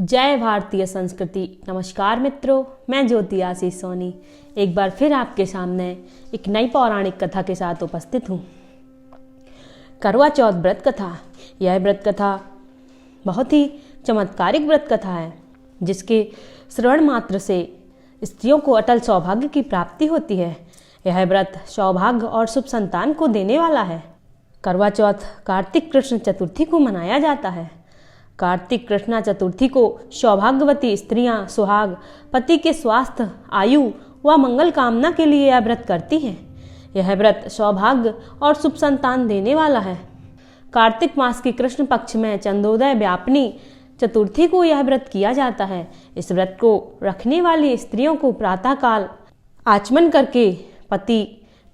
जय भारतीय संस्कृति। नमस्कार मित्रों, मैं ज्योति आशीष सोनी एक बार फिर आपके सामने एक नई पौराणिक कथा के साथ उपस्थित हूँ। करवा चौथ व्रत कथा। यह व्रत कथा बहुत ही चमत्कारिक व्रत कथा है, जिसके श्रवण मात्र से स्त्रियों को अटल सौभाग्य की प्राप्ति होती है। यह व्रत सौभाग्य और शुभ संतान को देने वाला है। करवा चौथ कार्तिक कृष्ण चतुर्थी को मनाया जाता है। कार्तिक कृष्णा चतुर्थी को सौभाग्यवती स्त्रियां सुहाग, पति के स्वास्थ्य, आयु व मंगल कामना के लिए यह व्रत करती हैं। यह व्रत सौभाग्य और शुभ संतान देने वाला है। कार्तिक मास के कृष्ण पक्ष में चंद्रोदय व्यापनी चतुर्थी को यह व्रत किया जाता है। इस व्रत को रखने वाली स्त्रियों को प्रातःकाल आचमन करके पति,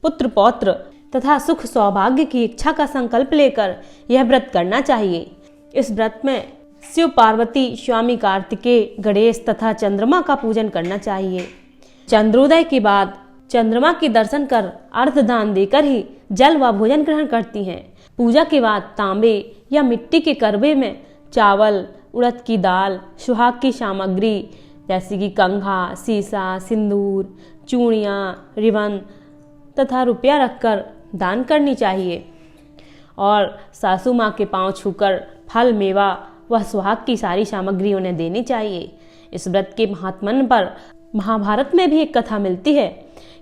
पुत्र, पौत्र तथा सुख सौभाग्य की इच्छा का संकल्प लेकर यह व्रत करना चाहिए। इस व्रत में शिव पार्वती, स्वामी कार्तिकेय, गणेश तथा चंद्रमा का पूजन करना चाहिए। चंद्रोदय के बाद चंद्रमा के दर्शन कर अर्घदान देकर ही जल व भोजन ग्रहण करती हैं। पूजा के बाद तांबे या मिट्टी के करबे में चावल, उड़द की दाल, सुहाग की सामग्री जैसे कि कंघा, सीसा, सिंदूर, चूड़ियाँ, रिबन तथा रुपया रखकर दान करनी चाहिए और सासू माँ के पांव छूकर फल, मेवा व सुहाग की सारी सामग्री उन्हें देनी चाहिए। इस व्रत के महात्म्य पर महाभारत में भी एक कथा मिलती है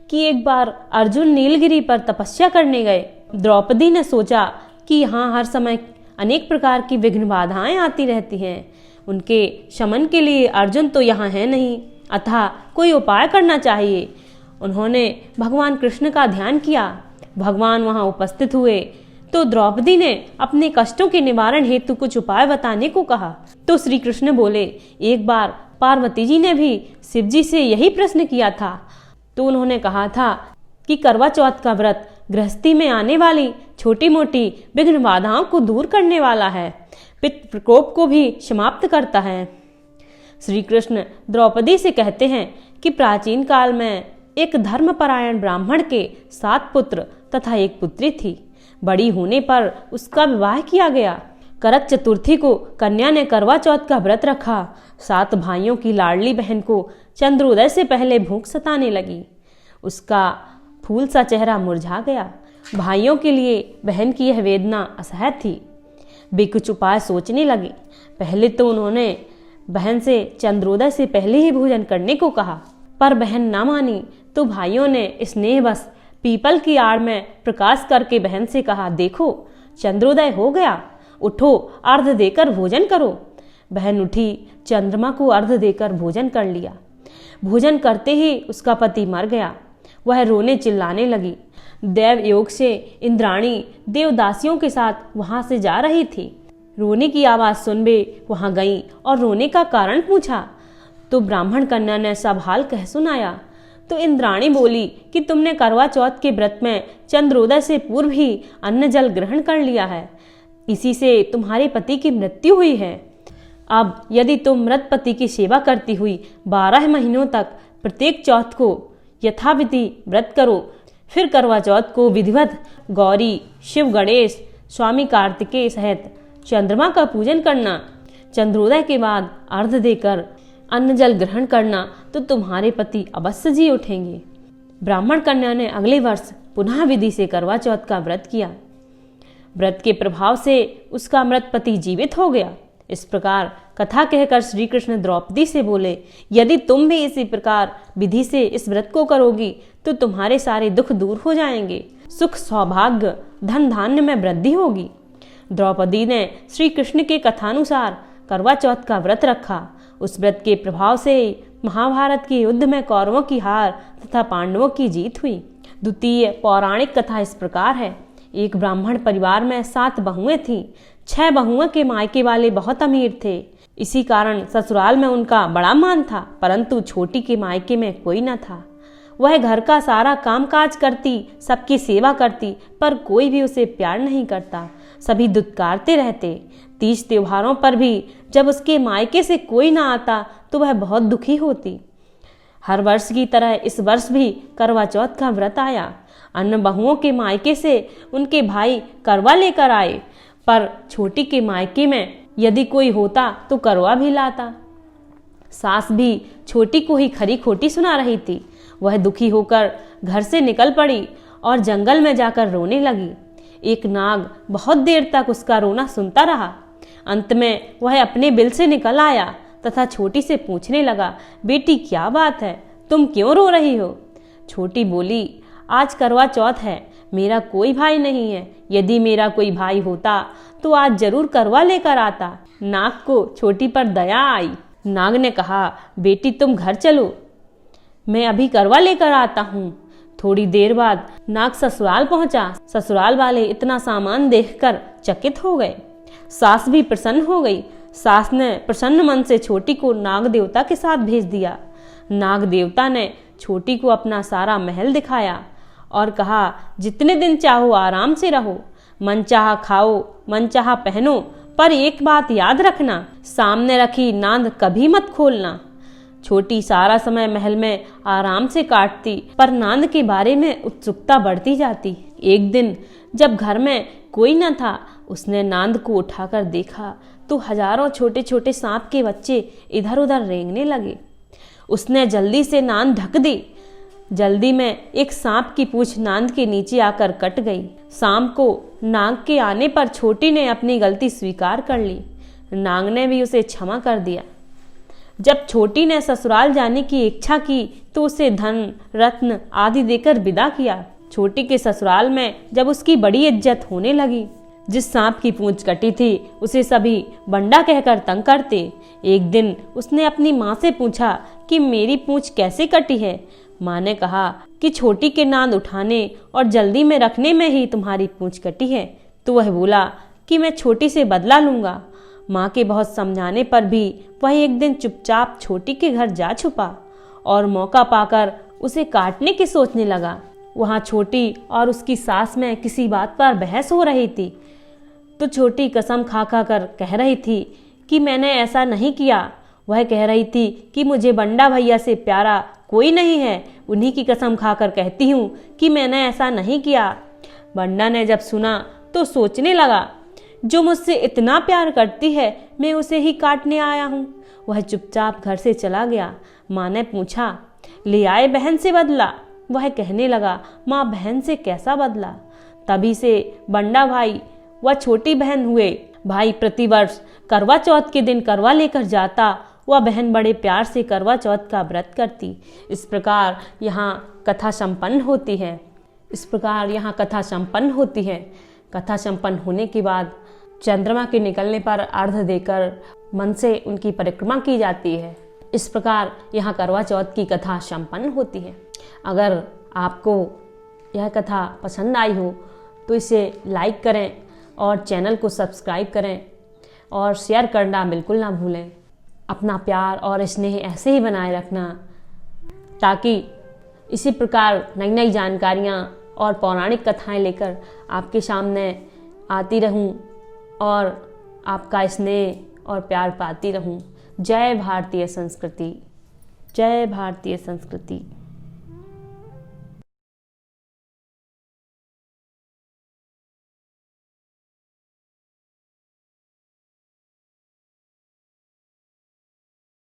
कि एक बार अर्जुन नीलगिरी पर तपस्या करने गए। द्रौपदी ने सोचा कि यहाँ हर समय अनेक प्रकार की विघ्न बाधाएं आती रहती हैं, उनके शमन के लिए अर्जुन तो यहाँ है नहीं, अतः कोई उपाय करना चाहिए। उन्होंने भगवान कृष्ण का ध्यान किया। भगवान वहाँ उपस्थित हुए तो द्रौपदी ने अपने कष्टों के निवारण हेतु कुछ उपाय बताने को कहा। तो श्री कृष्ण बोले, एक बार पार्वती जी ने भी शिव जी से यही प्रश्न किया था। तो उन्होंने कहा था कि करवा चौथ का व्रत गृहस्थी में आने वाली छोटी मोटी विघ्न बाधाओं को दूर करने वाला है, पितृ प्रकोप को भी समाप्त करता है। श्री कृष्ण द्रौपदी से कहते हैं कि प्राचीन काल में एक धर्मपरायण ब्राह्मण के 7 पुत्र तथा 1 पुत्री थी। बड़ी होने पर उसका विवाह किया गया। करक चतुर्थी को कन्या ने करवा चौथ का व्रत रखा। 7 भाइयों की लाडली बहन को चंद्रोदय से पहले भूख सताने लगी। उसका फूल सा चेहरा मुरझा गया। भाइयों के लिए बहन की यह वेदना असह्य थी। वे कुछ उपाय सोचने लगे। पहले तो उन्होंने बहन से चंद्रोदय से पहले ही भोजन करने को कहा, पर बहन ना मानी। तो भाइयों ने स्नेहवश पीपल की आड़ में प्रकाश करके बहन से कहा, देखो चंद्रोदय हो गया, उठो अर्घ देकर भोजन करो। बहन उठी, चंद्रमा को अर्घ देकर भोजन कर लिया। भोजन करते ही उसका पति मर गया। वह रोने चिल्लाने लगी। देव योग से इंद्राणी देवदासियों के साथ वहां से जा रही थी। रोने की आवाज सुन वे वहां गई और रोने का कारण पूछा। तो ब्राह्मण कन्या ने सब हाल कह सुनाया। तो इंद्राणी बोली कि तुमने करवा चौथ के व्रत में चंद्रोदय से पूर्व ही अन्न जल ग्रहण कर लिया है, इसी से तुम्हारे पति की मृत्यु हुई है। अब यदि तुम मृत पति की सेवा करती हुई 12 महीनों तक प्रत्येक चौथ को यथाविधि व्रत करो, फिर करवा चौथ को विधिवत गौरी, शिव, गणेश, स्वामी कार्तिकेय सहित चंद्रमा का पूजन करना, चंद्रोदय के बाद अर्घ देकर अन्न जल ग्रहण करना, तो तुम्हारे पति अवश्य जी उठेंगे। ब्राह्मण कन्या ने अगले वर्ष पुनः विधि से करवा चौथ का व्रत किया। व्रत के प्रभाव से उसका मृत पति जीवित हो गया। इस प्रकार कथा कहकर श्री कृष्ण द्रौपदी से बोले, यदि तुम भी इसी प्रकार विधि से इस व्रत को करोगी तो तुम्हारे सारे दुख दूर हो जाएंगे, सुख, सौभाग्य, धन धान्य में वृद्धि होगी। द्रौपदी ने श्री कृष्ण के कथानुसार करवा चौथ का व्रत रखा। उस व्रत के प्रभाव से महाभारत के युद्ध में कौरवों की हार तथा पांडवों की जीत हुई। द्वितीय पौराणिक कथा इस प्रकार है। एक ब्राह्मण परिवार में 7 बहुएं थीं। 6 बहुओं के मायके वाले बहुत अमीर थे। इसी कारण ससुराल में उनका बड़ा मान था, परंतु छोटी के मायके में कोई न था। वह घर का सारा कामकाज करती, सबकी सेवा करती, पर कोई भी उसे प्यार नहीं करता। सभी दुत्कारते रहते। 30 त्योहारों पर भी जब उसके मायके से कोई ना आता तो वह बहुत दुखी होती। हर वर्ष की तरह इस वर्ष भी करवा चौथ का व्रत आया। अन्य बहुओं के मायके से उनके भाई करवा लेकर आए, पर छोटी के मायके में यदि कोई होता तो करवा भी लाता। सास भी छोटी को ही खरी खोटी सुना रही थी। वह दुखी होकर घर से निकल पड़ी और जंगल में जाकर रोने लगी। एक नाग बहुत देर तक उसका रोना सुनता रहा। अंत में वह अपने बिल से निकल आया तथा छोटी से पूछने लगा, बेटी क्या बात है, तुम क्यों रो रही हो? छोटी बोली, आज करवा चौथ है, मेरा कोई भाई नहीं है। यदि मेरा कोई भाई होता तो आज जरूर करवा लेकर आता। नाग को छोटी पर दया आई। नाग ने कहा, बेटी तुम घर चलो, मैं अभी करवा लेकर आता हूँ। थोड़ी देर बाद नाग ससुराल पहुंचा। ससुराल वाले इतना सामान देखकर चकित हो गए। सास भी प्रसन्न हो गई। सास ने प्रसन्न मन से छोटी को नाग देवता के साथ भेज दिया। नाग देवता ने छोटी को अपना सारा महल दिखाया और कहा, जितने दिन चाहो आराम से रहो, मन चाहा खाओ, मन चाहा पहनो, पर एक बात याद रखना, सामने रखी नांद कभी मत खोलना। छोटी सारा समय महल में आराम से काटती, पर नांद के बारे में उत्सुकता बढ़ती जाती। एक दिन जब घर में कोई न था, उसने नांद को उठाकर देखा तो हजारों छोटे छोटे सांप के बच्चे इधर उधर रेंगने लगे। उसने जल्दी से नांद ढक दी। जल्दी में एक सांप की पूंछ नांद के नीचे आकर कट गई। शाम को नाग के आने पर छोटी ने अपनी गलती स्वीकार कर ली। नाग ने भी उसे क्षमा कर दिया। जब छोटी ने ससुराल जाने की इच्छा की तो उसे धन रत्न आदि देकर विदा किया। छोटी के ससुराल में जब उसकी बड़ी इज्जत होने लगी। जिस सांप की पूंछ कटी थी उसे सभी बंडा कहकर तंग करते। एक दिन उसने अपनी माँ से पूछा कि मेरी पूंछ कैसे कटी है। माँ ने कहा कि छोटी के नांद उठाने और जल्दी में रखने में ही तुम्हारी पूंछ कटी है। तो वह बोला कि मैं छोटी से बदला लूँगा। माँ के बहुत समझाने पर भी वह एक दिन चुपचाप छोटी के घर जा छुपा और मौका पाकर उसे काटने की सोचने लगा। वहाँ छोटी और उसकी सास में किसी बात पर बहस हो रही थी। तो छोटी कसम खा खा कर कह रही थी कि मैंने ऐसा नहीं किया। वह कह रही थी कि मुझे बंडा भैया से प्यारा कोई नहीं है, उन्हीं की कसम खाकर कहती हूँ कि मैंने ऐसा नहीं किया। बंडा ने जब सुना तो सोचने लगा, जो मुझसे इतना प्यार करती है मैं उसे ही काटने आया हूँ। वह चुपचाप घर से चला गया। माँ ने पूछा, ले आए बहन से बदला? वह कहने लगा, माँ बहन से कैसा बदला? तभी से बंडा भाई वह छोटी बहन हुए। भाई प्रतिवर्ष करवा चौथ के दिन करवा लेकर जाता। वह बहन बड़े प्यार से करवा चौथ का व्रत करती। इस प्रकार यहाँ कथा संपन्न होती है। कथा संपन्न होने के बाद चंद्रमा के निकलने पर अर्घ देकर मन से उनकी परिक्रमा की जाती है। इस प्रकार यहाँ करवा चौथ की कथा संपन्न होती है। अगर आपको यह कथा पसंद आई हो तो इसे लाइक करें और चैनल को सब्सक्राइब करें और शेयर करना बिल्कुल ना भूलें। अपना प्यार और स्नेह ऐसे ही बनाए रखना, ताकि इसी प्रकार नई नई जानकारियाँ और पौराणिक कथाएं लेकर आपके सामने आती रहूं और आपका स्नेह और प्यार पाती रहूं। जय भारतीय संस्कृति, जय भारतीय संस्कृति।